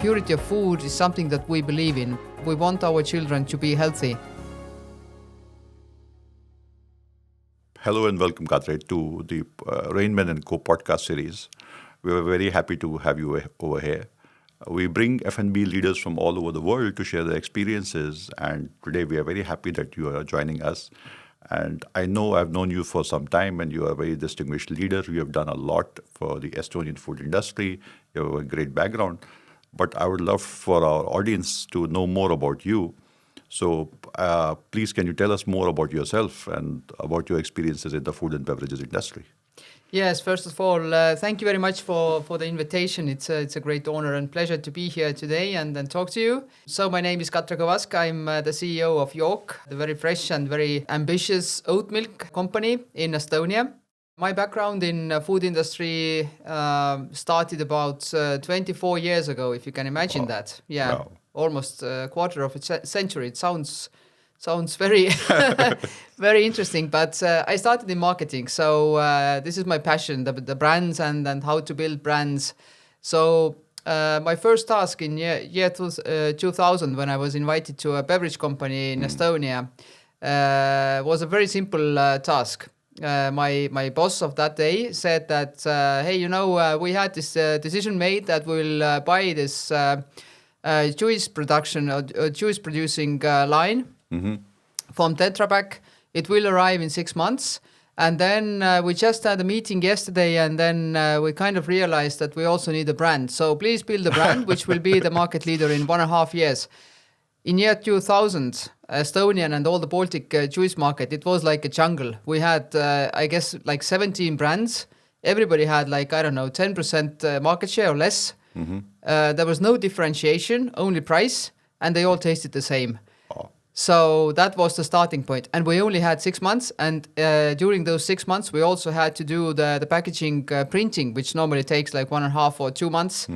purity of food is something that we believe in. We want our children to be healthy. Hello and welcome, Katre, to the RainMan&Co podcast series. We are very happy to have you over here. We bring F&B leaders from all over the world to share their experiences, and today we are very happy that you are joining us. And I know I've known you for some time, and you are a very distinguished leader. You have done a lot for the Estonian food industry. You have a great background. But I would love for our audience to know more about you. So please, can you tell us more about yourself and about your experiences in the food and beverages industry? Yes, first of all, thank you very much for the invitation. It's a great honor and pleasure to be here today and talk to you. So my name is Katre Kõvask. I'm the CEO of YOOK, the very fresh and very ambitious oat milk company in Estonia. My background in food industry started about 24 years ago, if you can imagine that. Yeah, wow. Almost a quarter of a century. It sounds very very interesting, but I started in marketing, so this is my passion, the brands and how to build brands. So my first task in year 2000, when I was invited to a beverage company in Estonia, was a very simple task. My boss of that day said that, hey, we had this decision made that we'll buy this juice production or juice producing line from Tetra Pak. It will arrive in 6 months. And then we just had a meeting yesterday, and then we kind of realized that we also need a brand. So please build a brand which will be the market leader in 1.5 years. In year 2000, Estonian and all the Baltic juice market, it was like a jungle. We had, I guess, like 17 brands. Everybody had 10% market share or less. There was no differentiation, only price, and they all tasted the same. So that was the starting point. And we only had 6 months. And during those 6 months, we also had to do the packaging printing, which normally takes like 1.5 or 2 months.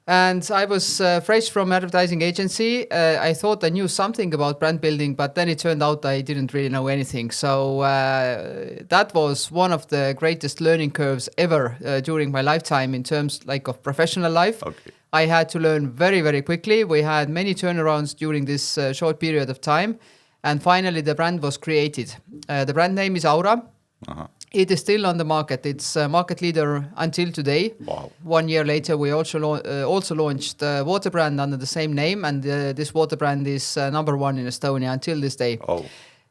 And I was fresh from advertising agency. I thought I knew something about brand building, but then it turned out I didn't really know anything. So that was one of the greatest learning curves ever during my lifetime in terms of professional life. Okay. I had to learn very, very quickly. We had many turnarounds during this short period of time. And finally, the brand was created. The brand name is Aura. It is still on the market. It's a market leader until today. Wow. 1 year later, we also launched a water brand under the same name. And this water brand is number 1 in Estonia until this day. Oh.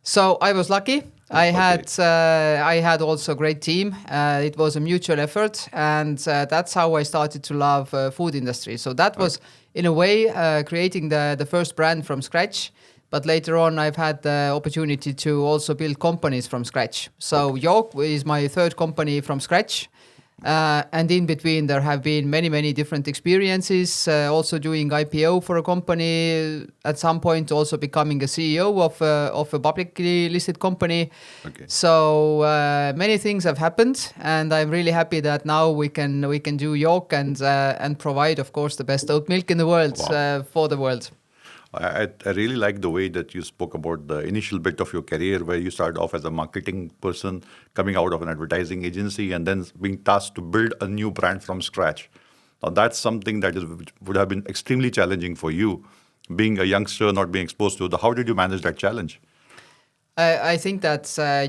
So I was lucky. I had also a great team. It was a mutual effort, and that's how I started to love food industry. So that was, in a way, creating the first brand from scratch. But later on, I've had the opportunity to also build companies from scratch. So YOOK is my third company from scratch. And in between, there have been many, many different experiences. Also doing IPO for a company, at some point also becoming a CEO of a publicly listed company. Okay. So many things have happened, and I'm really happy that now we can do YOOK and provide, of course, the best oat milk in the world. Wow. For the world. I really like the way that you spoke about the initial bit of your career, where you started off as a marketing person coming out of an advertising agency and then being tasked to build a new brand from scratch. Now, that's something that would have been extremely challenging for you, being a youngster, not being exposed to. How did you manage that challenge? I think that, I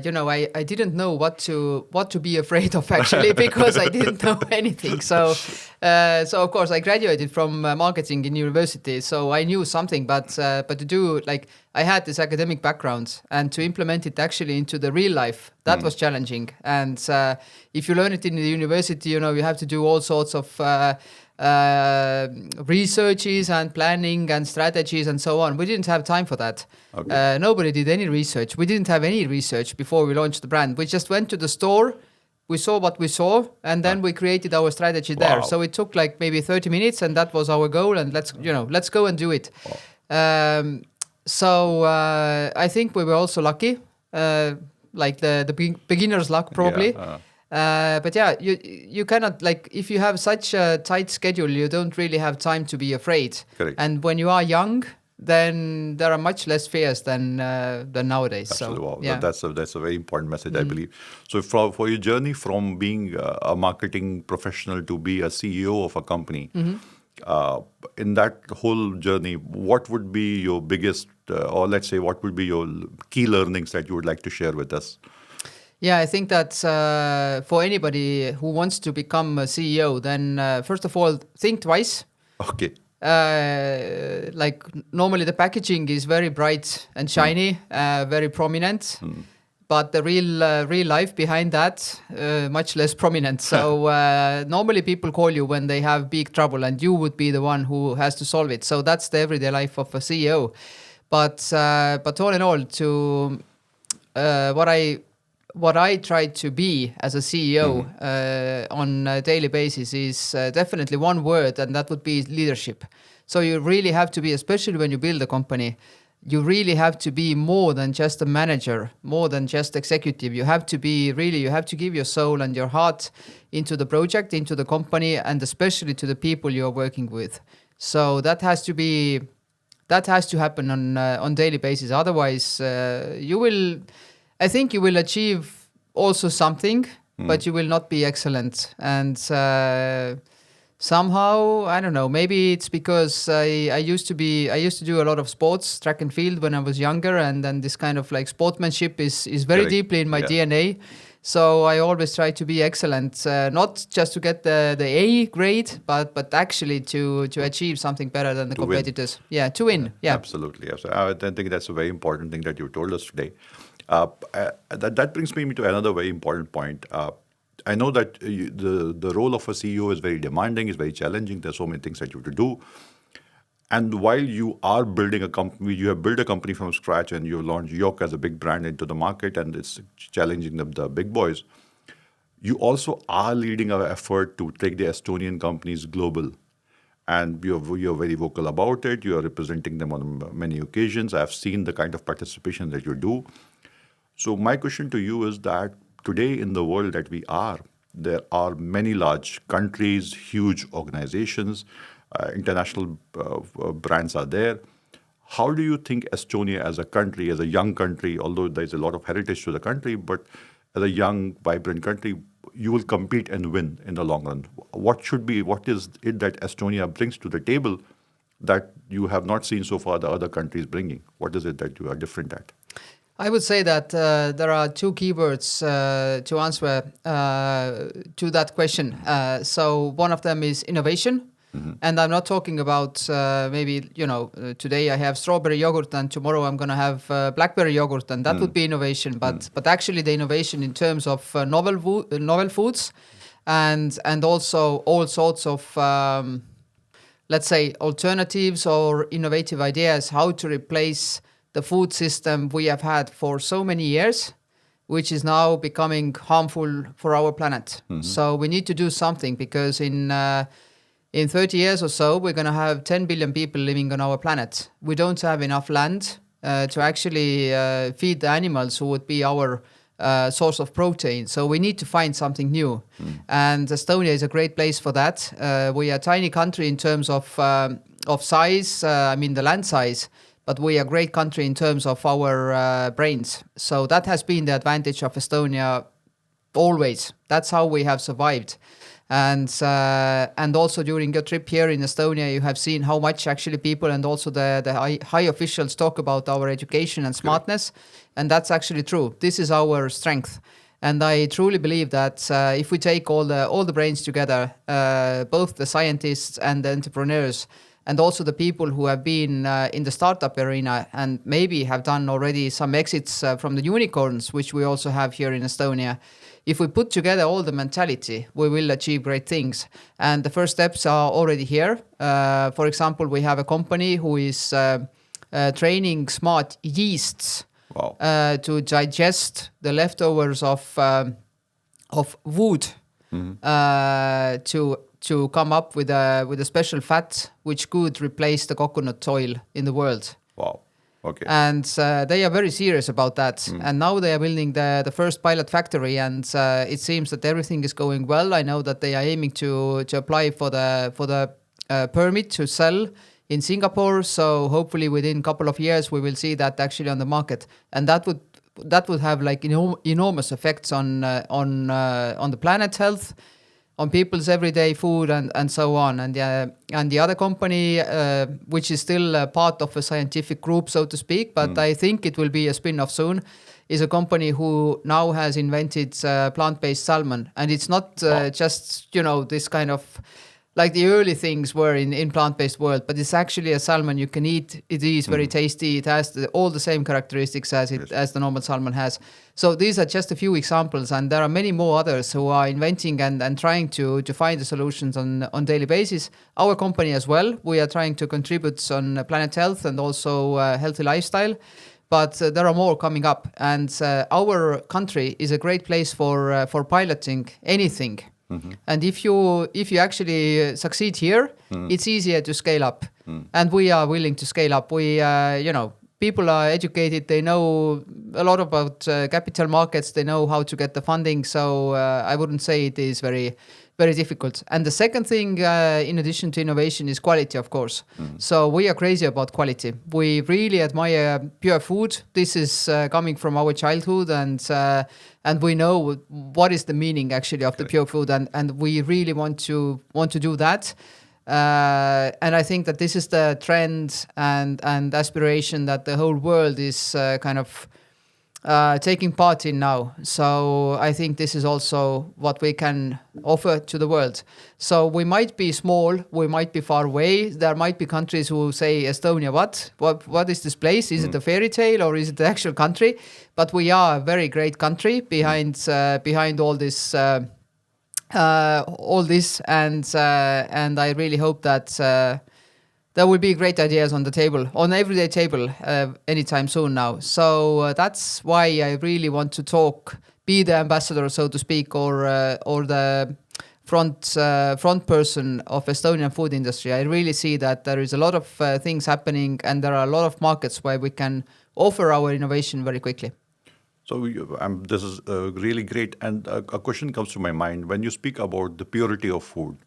didn't know what to be afraid of, actually, because I didn't know anything. So of course, I graduated from marketing in university, so I knew something, but to do, I had this academic background, and to implement it actually into the real life, that was challenging. And if you learn it in the university, you have to do all sorts of researches and planning and strategies and so on. We didn't have time for that. Okay. Nobody did any research. We didn't have any research before we launched the brand. We just went to the store, we saw what we saw, and then we created our strategy there. So it took maybe 30 minutes, and that was our goal, and let's go and do it. Wow. So I think we were also lucky, the beginner's luck probably. Yeah. But yeah, you cannot, if you have such a tight schedule, you don't really have time to be afraid. Correct. And when you are young, then there are much less fears than nowadays. Absolutely. So, wow. Yeah. That's a very important message, I believe. So for your journey from being a marketing professional to be a CEO of a company, In that whole journey, what would be your biggest, or let's say, what would be your key learnings that you would like to share with us? Yeah, I think that for anybody who wants to become a CEO, then first of all, think twice. Okay. Like normally the packaging is very bright and shiny, very prominent, but the real life behind that much less prominent. So normally people call you when they have big trouble, and you would be the one who has to solve it. So that's the everyday life of a CEO. But all in all, to what I try to be as a CEO on a daily basis is definitely one word, and that would be leadership. So you really have to be, especially when you build a company, you really have to be more than just a manager, more than just executive. You have to be really, you have to give your soul and your heart into the project, into the company, and especially to the people you are working with. So that has to happen on daily basis. Otherwise, I think you will achieve also something, but you will not be excellent. And somehow, I don't know, maybe it's because I used to do a lot of sports, track and field when I was younger, and then this kind of like sportsmanship is very Correct. deeply in my DNA. So I always try to be excellent, not just to get the A grade, but actually to achieve something better than the competitors. Win. Yeah, to win. Yeah, absolutely. Yes. I think that's a very important thing that you told us today. That brings me to another very important point. I know that the role of a CEO is very demanding, is very challenging. There's so many things that you have to do. And while you are building a company, you have built a company from scratch, and you launched YOOK as a big brand into the market, and it's challenging the big boys. You also are leading an effort to take the Estonian companies global. And you're very vocal about it. You are representing them on many occasions. I've seen the kind of participation that you do. So my question to you is that today in the world that we are, there are many large countries, huge organizations, international brands are there. How do you think Estonia as a country, as a young country, although there's a lot of heritage to the country, but as a young, vibrant country, you will compete and win in the long run? What is it that Estonia brings to the table that you have not seen so far the other countries bringing? What is it that you are different at? I would say that there are two keywords to answer to that question. So one of them is innovation. And I'm not talking about maybe, today I have strawberry yogurt and tomorrow I'm going to have blackberry yogurt, and that would be innovation. But actually the innovation in terms of novel foods and also all sorts of, let's say, alternatives or innovative ideas, how to replace the food system we have had for so many years, which is now becoming harmful for our planet. So we need to do something, because in 30 years or so, we're going to have 10 billion people living on our planet. We don't have enough land to actually feed the animals who would be our source of protein. So we need to find something new. And Estonia is a great place for that. We are a tiny country in terms of size, the land size, but we are a great country in terms of our brains. So that has been the advantage of Estonia always. That's how we have survived. And also during your trip here in Estonia, you have seen how much actually people and also the high officials talk about our education and smartness. And that's actually true. This is our strength. And I truly believe that if we take all the brains together, both the scientists and the entrepreneurs, and also the people who have been in the startup arena and maybe have done already some exits from the unicorns, which we also have here in Estonia. If we put together all the mentality, we will achieve great things. And the first steps are already here. For example, we have a company who is training smart yeasts to digest the leftovers of wood to come up with a special fat which could replace the coconut oil in the world. Wow. Okay. And they are very serious about that. And now they are building the first pilot factory, and it seems that everything is going well. I know that they are aiming to apply for the permit to sell in Singapore. So hopefully within a couple of years we will see that actually on the market, and that would have like enormous effects on the planet health. on people's everyday food and so on. And the other company, which is still part of a scientific group, so to speak, but I think it will be a spin-off soon, is a company who now has invented plant-based salmon. And it's not just, this kind of, like the early things were in plant-based world, but it's actually a salmon you can eat. It is very tasty. It has all the same characteristics as the normal salmon has. So these are just a few examples, and there are many more others who are inventing and trying to find the solutions on daily basis. Our company as well, we are trying to contribute on planet health and also healthy lifestyle. But there are more coming up, and our country is a great place for piloting anything. And if you actually succeed here, it's easier to scale up. And we are willing to scale up. We, people are educated. They know a lot about capital markets. They know how to get the funding. So I wouldn't say it is very, very difficult. And the second thing, in addition to innovation, is quality, of course. So we are crazy about quality. We really admire pure food. This is coming from our childhood, and we know what is the meaning actually of the pure food, and we really want to do that. And I think that this is the trend and aspiration that the whole world is kind of taking part in now. So I think this is also what we can offer to the world. So we might be small, we might be far away. There might be countries who say, Estonia, what is this place? Is it a fairy tale or is it the actual country? But we are a very great country behind all this. And I really hope that there will be great ideas on the table, on everyday table, anytime soon now. So that's why I really want to be the ambassador, so to speak, or the front person of Estonian food industry. I really see that there is a lot of things happening, and there are a lot of markets where we can offer our innovation very quickly. So this is really great. And a question comes to my mind. When you speak about the purity of food,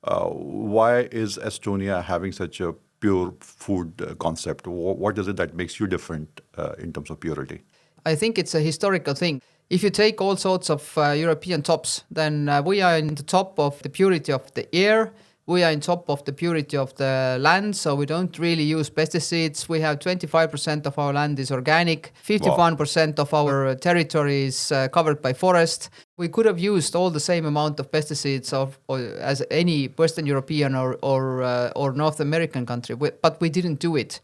why is Estonia having such a pure food concept? What is it that makes you different in terms of purity? I think it's a historical thing. If you take all sorts of European tops, then we are in the top of the purity of the air. We are in top of the purity of the land, so we don't really use pesticides. We have 25% of our land is organic. 51% of our territory is covered by forest. We could have used all the same amount of pesticides as any Western European or North American country, but we didn't do it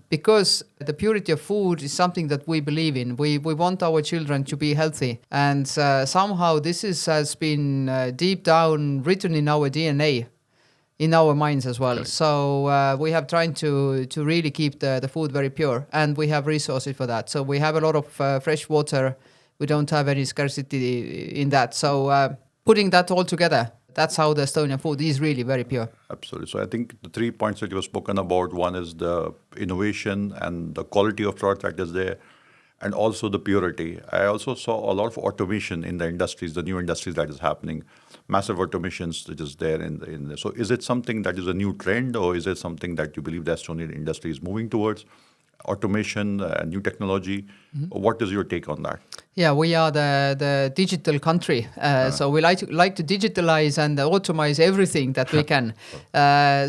because the purity of food is something that we believe in. We want our children to be healthy, and somehow this has been deep down written in our DNA. In our minds as well. Okay. So we have tried to really keep the food very pure, and we have resources for that. So we have a lot of fresh water. We don't have any scarcity in that. So putting that all together, that's how the Estonian food is really very pure. Absolutely. So I think the 3 points that you have spoken about, one is the innovation and the quality of product that is there, and also the purity. I also saw a lot of automation in the industries, the new industries that is happening. Massive automations that is there in there. So is it something that is a new trend, or is it something that you believe the Estonian industry is moving towards? Automation, new technology. What is your take on that? Yeah, we are the digital country. So we like to digitalize and automate everything that we can.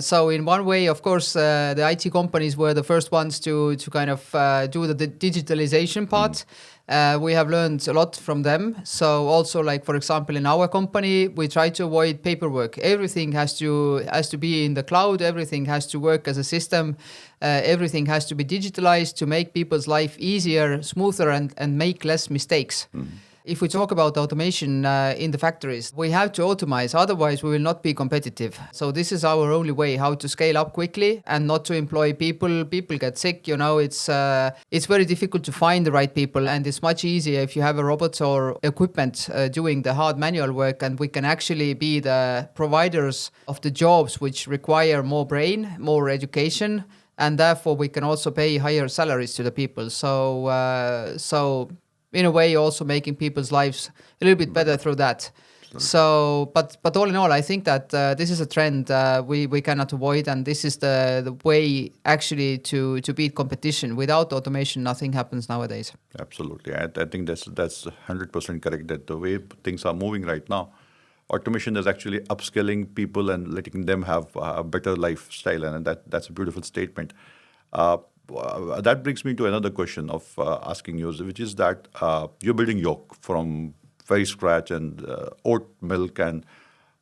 So in one way, of course, the IT companies were the first ones to kind of do the digitalization part. We have learned a lot from them. So also, like, for example, in our company, we try to avoid paperwork. Everything has to be in the cloud. Everything has to work as a system. Everything has to be digitalized to make people's life easier, smoother, and make less mistakes. If we talk about automation in the factories, we have to automate, otherwise we will not be competitive. So this is our only way how to scale up quickly and not to employ people. People get sick, it's very difficult to find the right people, and it's much easier if you have a robot or equipment doing the hard manual work, and we can actually be the providers of the jobs which require more brain, more education, and therefore we can also pay higher salaries to the people. So in a way, also making people's lives a little bit better through that. So, but all in all, I think that this is a trend we cannot avoid, and this is the way actually to beat competition. Without automation, nothing happens nowadays. Absolutely, I think that's 100% correct. That the way things are moving right now, Automation is actually upskilling people and letting them have a better lifestyle, and that's a beautiful statement. That brings me to another question of asking you, which is that you're building YOOK from very scratch and oat milk, and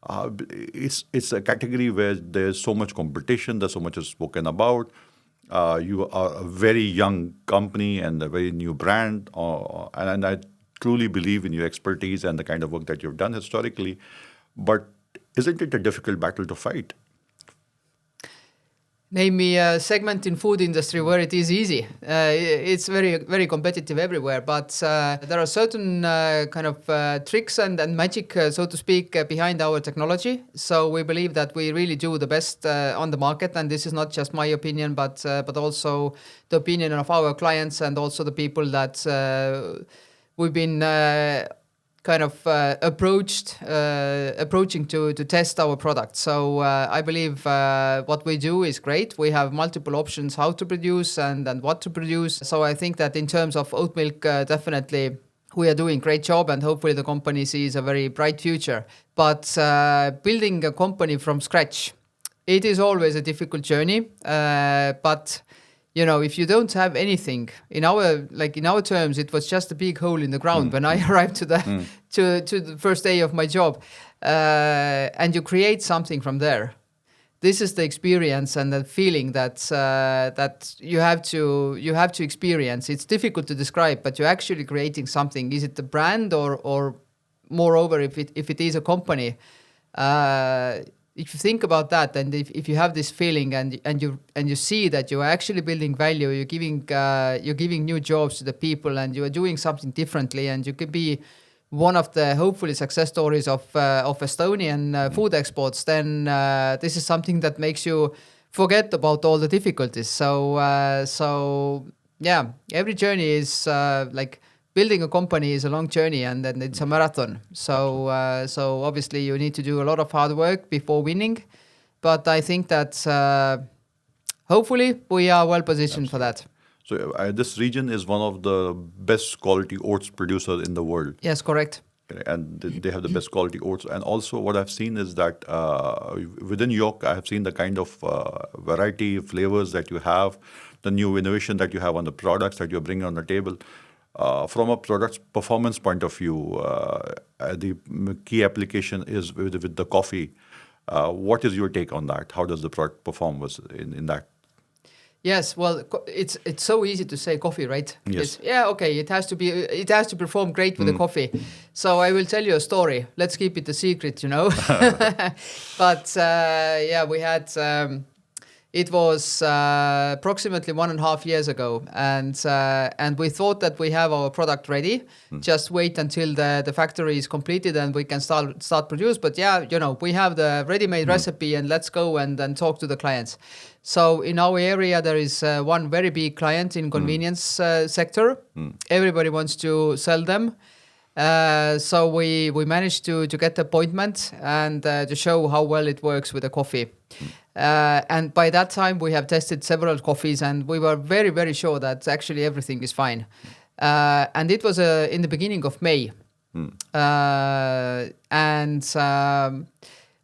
it's a category where there's so much competition, there's so much is spoken about. You are a very young company and a very new brand, and I truly believe in your expertise and the kind of work that you've done historically. But isn't it a difficult battle to fight? Name me a segment in food industry where it is easy. It's very, very competitive everywhere, but there are certain kind of tricks and magic, so to speak, behind our technology. So we believe that we really do the best on the market, and this is not just my opinion, but also the opinion of our clients and also the people that we've been kind of approaching to test our product. So I believe what we do is great. We have multiple options how to produce and what to produce. So I think that in terms of oat milk, definitely we are doing a great job, and hopefully the company sees a very bright future. But building a company from scratch, it is always a difficult journey. But you know, if you don't have anything, in our terms, it was just a big hole in the ground when I arrived to the first day of my job, and you create something from there. This is the experience and the feeling that you have to experience. It's difficult to describe, but you're actually creating something. Is it the brand or moreover, if it is a company? If you think about that, and if you have this feeling and you see that you are actually building value, you're giving new jobs to the people, and you are doing something differently, and you could be one of the hopefully success stories of Estonian food exports, then this is something that makes you forget about all the difficulties. So yeah, every journey is like building a company is a long journey, and then it's a marathon. So obviously you need to do a lot of hard work before winning. But I think that hopefully we are well positioned for that. So this region is one of the best quality oats producers in the world. Yes, correct. And they have the best quality oats. And also what I've seen is that within YOOK, I have seen the kind of variety of flavors that you have, the new innovation that you have on the products that you're bringing on the table. From a product performance point of view, the key application is with the coffee. What is your take on that? How does the product perform in that? Yes, well, it's so easy to say coffee, right? Yes. It has to perform great with the coffee. So I will tell you a story. Let's keep it a secret, you know. But we had. It was approximately 1.5 years ago, and we thought that we have our product ready. Just wait until the factory is completed and we can start produce. But yeah, you know, we have the ready-made recipe, and let's go and talk to the clients. So in our area, there is one very big client in convenience sector. Everybody wants to sell them. So we managed to get the appointment and to show how well it works with the coffee. And by that time, we have tested several coffees, and we were very, very sure that actually everything is fine. And it was in the beginning of May.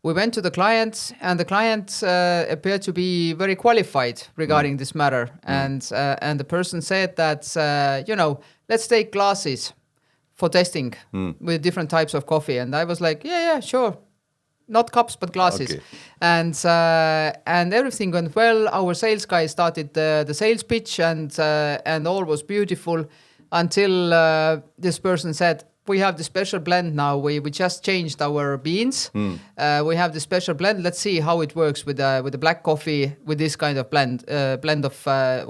We went to the client, and the client appeared to be very qualified regarding this matter. And the person said that, let's take glasses for testing with different types of coffee. And I was like, yeah, sure. Not cups, but glasses. Okay. And everything went well. Our sales guy started the sales pitch, and all was beautiful until this person said, we have the special blend now. We just changed our beans. We have the special blend. Let's see how it works with the black coffee with this kind of blend of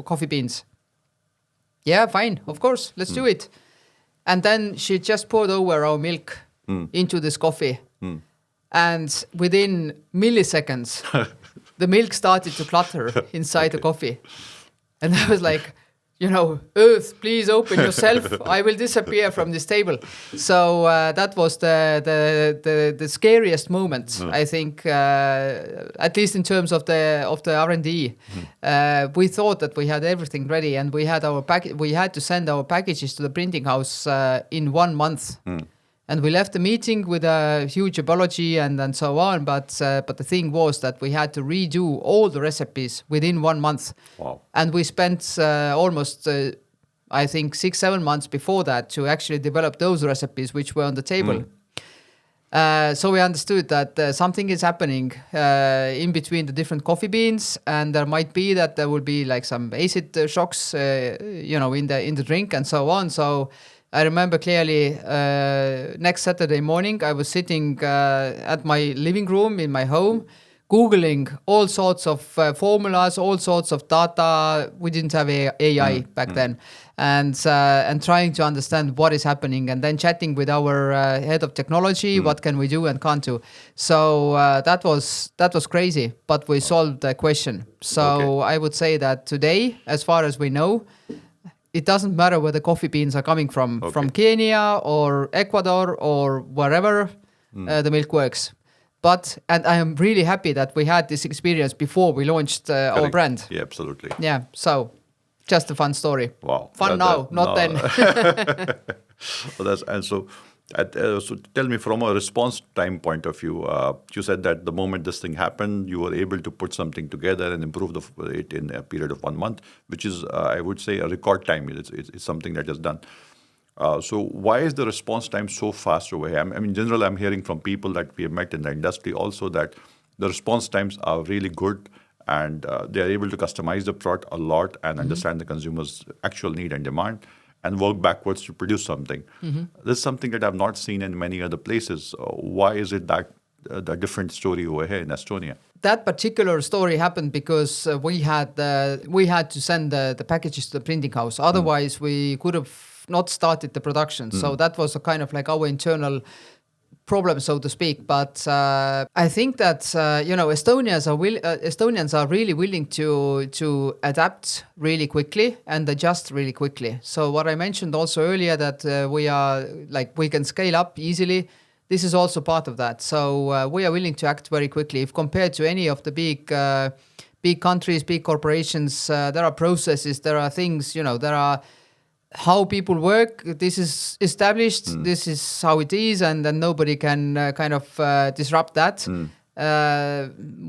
coffee beans. Yeah, fine. Of course. Let's do it. And then she just poured over our milk into this coffee. And within milliseconds, the milk started to clutter inside the coffee. And I was like, Earth, please open yourself. I will disappear from this table. So that was the scariest moment, I think, at least in terms of the R&D. We thought that we had everything ready, and we had we had to send our packages to the printing house in 1 month. And we left the meeting with a huge apology and so on. But the thing was that we had to redo all the recipes within 1 month. Wow. And we spent almost, I think, 6-7 months before that to actually develop those recipes which were on the table. So we understood that something is happening in between the different coffee beans, and there might be that there will be like some acid shocks, in the drink and so on. So I remember clearly next Saturday morning, I was sitting at my living room in my home, Googling all sorts of formulas, all sorts of data. We didn't have AI back then. And trying to understand what is happening, and then chatting with our head of technology, what can we do and can't do. So that was crazy, but we solved the question. So I would say that today, as far as we know, it doesn't matter where the coffee beans are coming from Kenya or Ecuador or wherever, the milk works. And I am really happy that we had this experience before we launched our brand. Yeah, absolutely. Yeah, so just a fun story. Wow. Fun not then. So tell me, from a response time point of view, you said that the moment this thing happened, you were able to put something together and improve it in a period of 1 month, which is, I would say, a record time. It's something that is done. So why is the response time so fast over here? I mean, in general, I'm hearing from people that we have met in the industry also that the response times are really good, and they are able to customize the product a lot and understand the consumer's actual need and demand and work backwards to produce something. This is something that I've not seen in many other places. Why is it that the different story over here in Estonia? That particular story happened because we had to send the packages to the printing house. Otherwise, we could have not started the production. So that was a kind of like our internal problem, so to speak. But I think that Estonians are really willing to adapt really quickly and adjust really quickly. So what I mentioned also earlier, that we can scale up easily. This is also part of that. So we are willing to act very quickly. If compared to any of the big countries, big corporations, there are processes, there are things, there are how people work. This is established. This is how it is, and then nobody can disrupt that.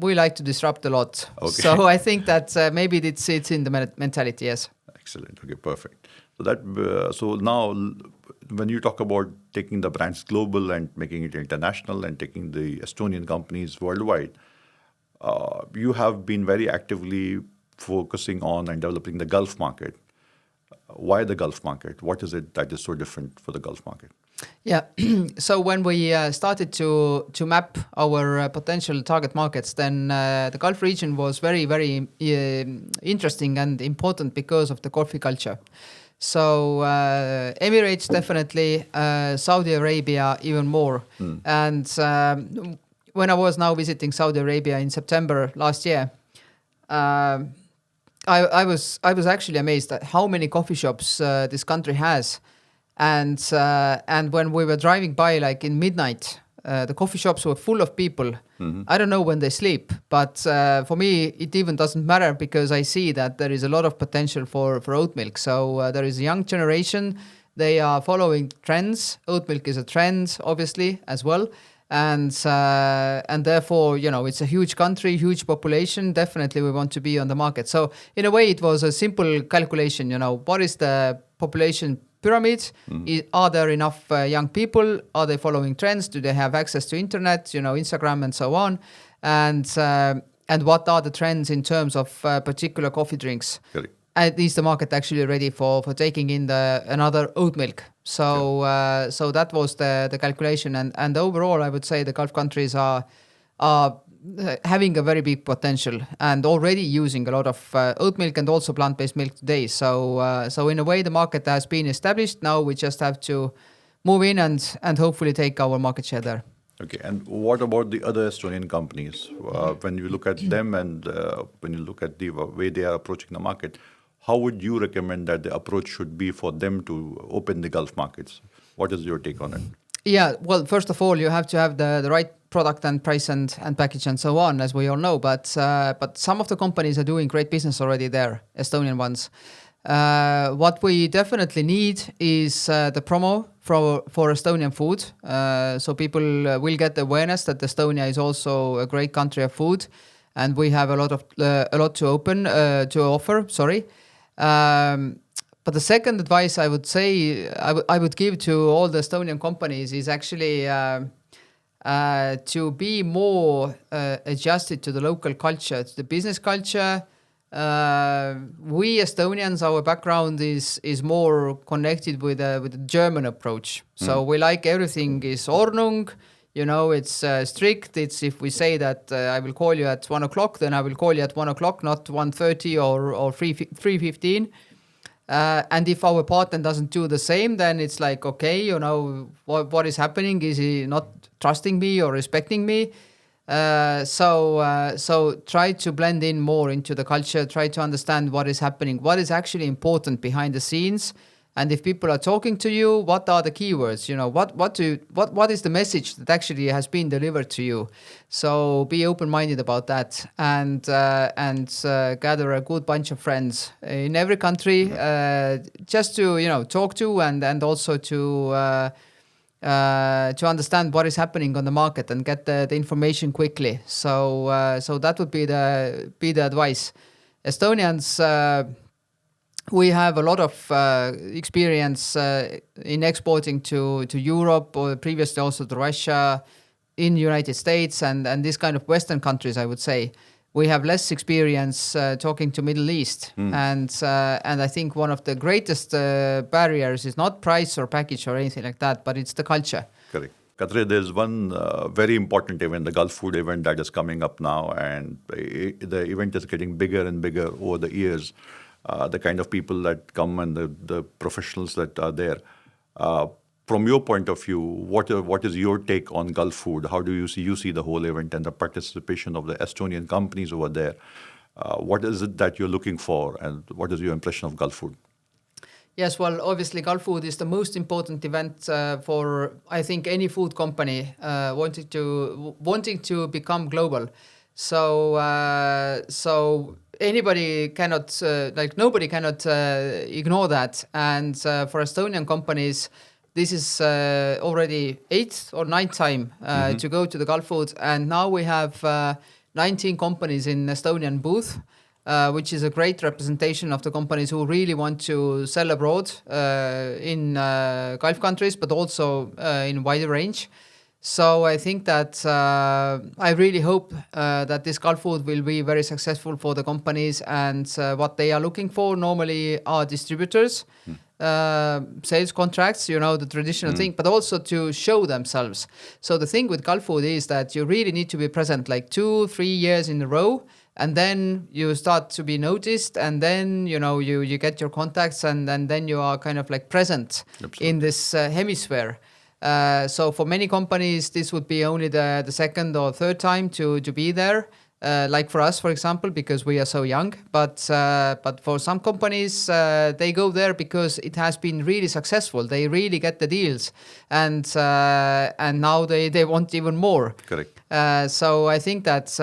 We like to disrupt a lot. Okay. So I think that maybe it's in the mentality. Yes. Excellent. Okay, perfect. So now, when you talk about taking the brands global and making it international and taking the Estonian companies worldwide, you have been very actively focusing on and developing the Gulf market. Why the Gulf market? What is it that is so different for the Gulf market? Yeah, so when we started to map our potential target markets, then the Gulf region was very, very interesting and important because of the coffee culture. So Emirates definitely, Saudi Arabia even more. And when I was now visiting Saudi Arabia in September last year, I was actually amazed at how many coffee shops this country has, and when we were driving by, like in midnight, the coffee shops were full of people. I don't know when they sleep, but for me it even doesn't matter, because I see that there is a lot of potential for oat milk. So there is a young generation; they are following trends. Oat milk is a trend, obviously, as well. And therefore, it's a huge country, huge population. Definitely, we want to be on the market. So in a way, it was a simple calculation. What is the population pyramid? Are there enough young people? Are they following trends? Do they have access to internet? Instagram and so on. And what are the trends in terms of particular coffee drinks? Correct. Is the market actually ready for taking in another oat milk? So so that was the calculation, and overall I would say the Gulf countries are having a very big potential and already using a lot of oat milk and also plant-based milk today. So in a way the market has been established. Now we just have to move in and hopefully take our market share there. Okay, and what about the other Estonian companies? When you look at them and when you look at the way they are approaching the market, how would you recommend that the approach should be for them to open the Gulf markets? What is your take on it? Yeah, well, first of all, you have to have the right product and price and package and so on, as we all know. But some of the companies are doing great business already there, Estonian ones. What we definitely need is the promo for Estonian food. So people will get the awareness that Estonia is also a great country of food, and we have a lot to offer. Sorry. But the second advice I would say I would give to all the Estonian companies is actually to be more adjusted to the local culture, to the business culture. We Estonians, our background is more connected with the German approach. So we like everything is Ordnung. It's strict. It's if we say that I will call you at 1 o'clock, then I will call you at 1 o'clock, not 1:30 or 3:15. And if our partner doesn't do the same, then it's like, okay, what is happening? Is he not trusting me or respecting me? So try to blend in more into the culture, try to understand what is happening, what is actually important behind the scenes. And if people are talking to you, what are the keywords? What is the message that actually has been delivered to you? So be open-minded about that, and gather a good bunch of friends in every country, just to talk to and also to understand what is happening on the market and get the information quickly. So that would be the advice. Estonians. We have a lot of experience in exporting to Europe, or previously also to Russia, in the United States and this kind of Western countries, I would say. We have less experience talking to Middle East. And I think one of the greatest barriers is not price or package or anything like that, but it's the culture. Correct. Katre, there's one very important event, the Gulf Food event that is coming up now, and the event is getting bigger and bigger over the years. The kind of people that come and the professionals that are there. From your point of view, what is your take on Gulf Food? How do you see the whole event and the participation of the Estonian companies over there? What is it that you're looking for, and what is your impression of Gulf Food? Yes, well, obviously Gulf Food is the most important event for, I think, any food company wanting to become global. So nobody cannot ignore that. And for Estonian companies, this is already 8th or 9th time to go to the Gulf Food. And now we have 19 companies in Estonian booth, which is a great representation of the companies who really want to sell abroad in Gulf countries, but also in wider range. So I think that I really hope that this Gulf Food will be very successful for the companies, and what they are looking for normally are distributors, sales contracts, the traditional thing, but also to show themselves. So the thing with Gulf Food is that you really need to be present like 2-3 years in a row, and then you start to be noticed, and then you get your contacts, and then you are kind of like present in this hemisphere. So for many companies, this would be only the second or third time to be there. Like for us, for example, because we are so young. But for some companies, they go there because it has been really successful. They really get the deals, and now they want even more. Correct. So I think that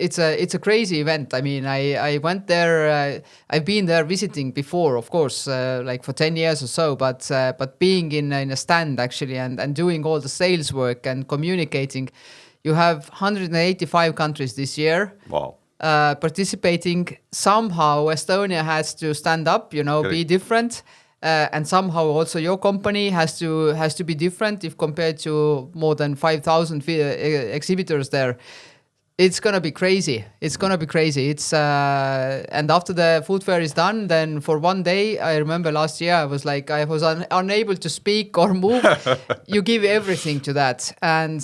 it's a crazy event. I mean, I went there. I've been there visiting before, of course, like for 10 years or so. But being in a stand actually and doing all the sales work and communicating. You have 185 countries this year. Wow. Participating. Somehow Estonia has to stand up, be different. And somehow also your company has to be different if compared to more than 5,000 exhibitors there. It's gonna be crazy. It's and after the food fair is done, then for one day, I remember last year I was unable to speak or move. You give everything to that, and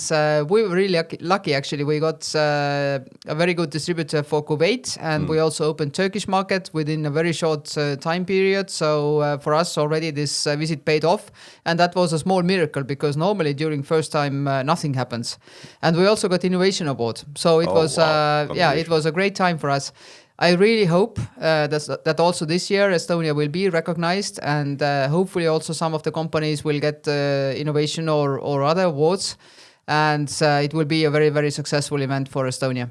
we were really lucky actually. We got a very good distributor for Kuwait, and we also opened Turkish market within a very short time period. So for us already this visit paid off, and that was a small miracle because normally during first time nothing happens, and we also got innovation award. So it was it was a great time for us. I really hope that also this year Estonia will be recognized, and hopefully also some of the companies will get innovation or other awards, and it will be a very, very successful event for Estonia.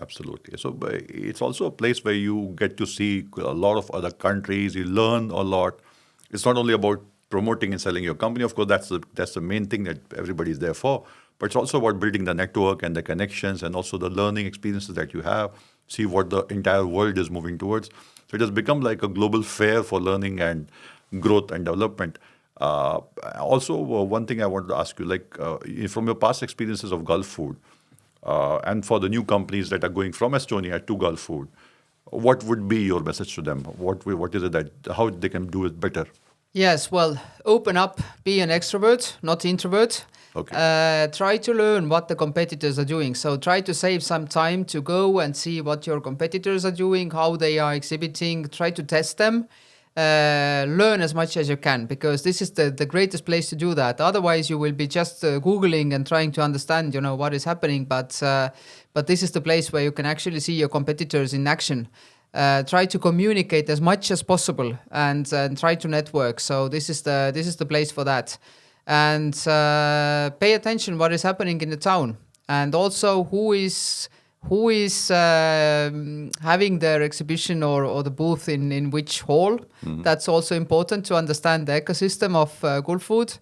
Absolutely. So it's also a place where you get to see a lot of other countries. You learn a lot. It's not only about promoting and selling your company. Of course, that's the main thing that everybody is there for. But it's also about building the network and the connections and also the learning experiences that you have. See what the entire world is moving towards. So it has become like a global fair for learning and growth and development. Also, one thing I wanted to ask you, like from your past experiences of Gulf food, and for the new companies that are going from Estonia to Gulf food, what would be your message to them? What is it that how they can do it better? Yes, well, open up, be an extrovert, not introvert. Okay. Try to learn what the competitors are doing. So try to save some time to go and see what your competitors are doing, how they are exhibiting, try to test them. Learn as much as you can, because this is the greatest place to do that. Otherwise, you will be just Googling and trying to understand, what is happening. But this is the place where you can actually see your competitors in action. Try to communicate as much as possible and try to network. So this is the place for that. And pay attention what is happening in the town, and also who is having their exhibition or the booth in which hall. Mm-hmm. That's also important to understand the ecosystem of Gulf food,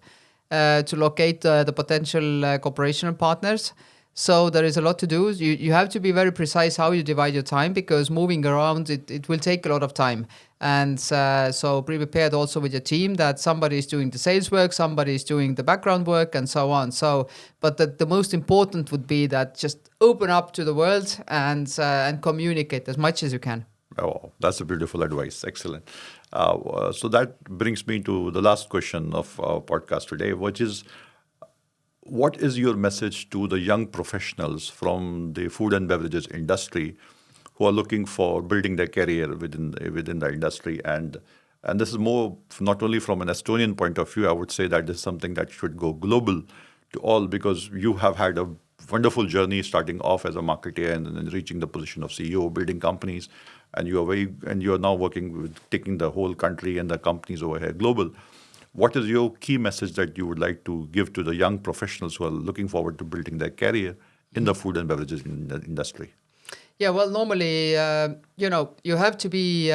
to locate the potential cooperation partners. So there is a lot to do. You have to be very precise how you divide your time, because moving around, it will take a lot of time. And so be prepared also with your team that somebody is doing the sales work, somebody is doing the background work, and so on. So, but the most important would be that just open up to the world and communicate as much as you can. Oh, that's a beautiful advice. Excellent. So that brings me to the last question of our podcast today, which is, what is your message to the young professionals from the food and beverages industry who are looking for building their career within the industry? And this is more not only from an Estonian point of view. I would say that this is something that should go global to all, because you have had a wonderful journey starting off as a marketer and then reaching the position of CEO, building companies, and you are now working with taking the whole country and the companies over here global. What is your key message that you would like to give to the young professionals who are looking forward to building their career in the food and beverages industry? Yeah, well, normally, you have to be,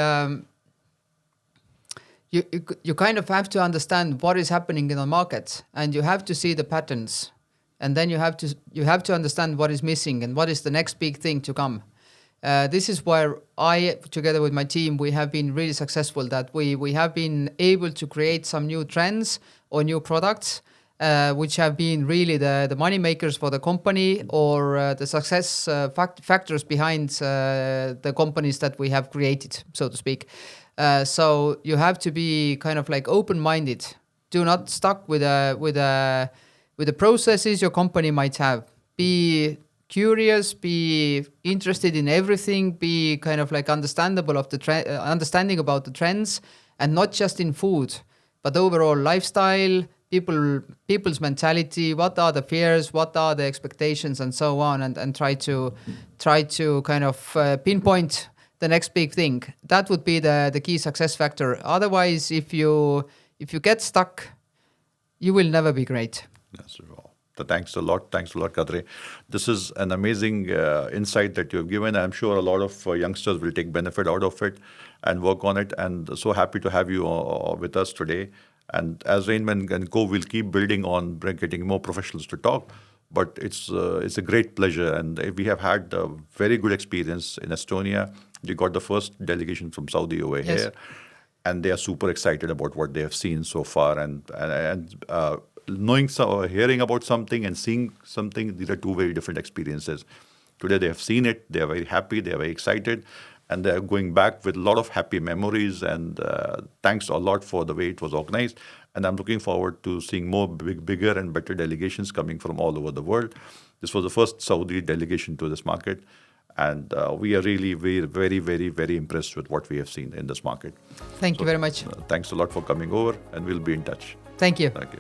you kind of have to understand what is happening in the market, and you have to see the patterns, and then you have to understand what is missing and what is the next big thing to come. This is where I, together with my team, we have been really successful, that we have been able to create some new trends or new products, which have been really the money makers for the company, or the success factors behind the companies that we have created, so to speak. So you have to be kind of like open-minded. Do not stuck with the processes your company might have. Be curious, be interested in everything, be kind of like understanding about the trends, and not just in food, but overall lifestyle, people's mentality, what are the fears, what are the expectations, and so on, and try to kind of pinpoint the next big thing. That would be the key success factor. Otherwise, if you get stuck, you will never be great. That's all. Thanks a lot, Katre. This is an amazing insight that you have given. I'm sure a lot of youngsters will take benefit out of it and work on it. And so happy to have you with us today. And as RainMan&Co, we'll keep building on getting more professionals to talk. But it's a great pleasure, and we have had a very good experience in Estonia. You got the first delegation from Saudi over here, and they are super excited about what they have seen so far. And hearing about something and seeing something, these are two very different experiences. Today they have seen it, they are very happy, they are very excited, and they are going back with a lot of happy memories. And thanks a lot for the way it was organized. And I'm looking forward to seeing more bigger and better delegations coming from all over the world. This was the first Saudi delegation to this market. And we are really very, very, very impressed with what we have seen in this market. Thank you very much. Thanks a lot for coming over, and we'll be in touch. Thank you. Thank you.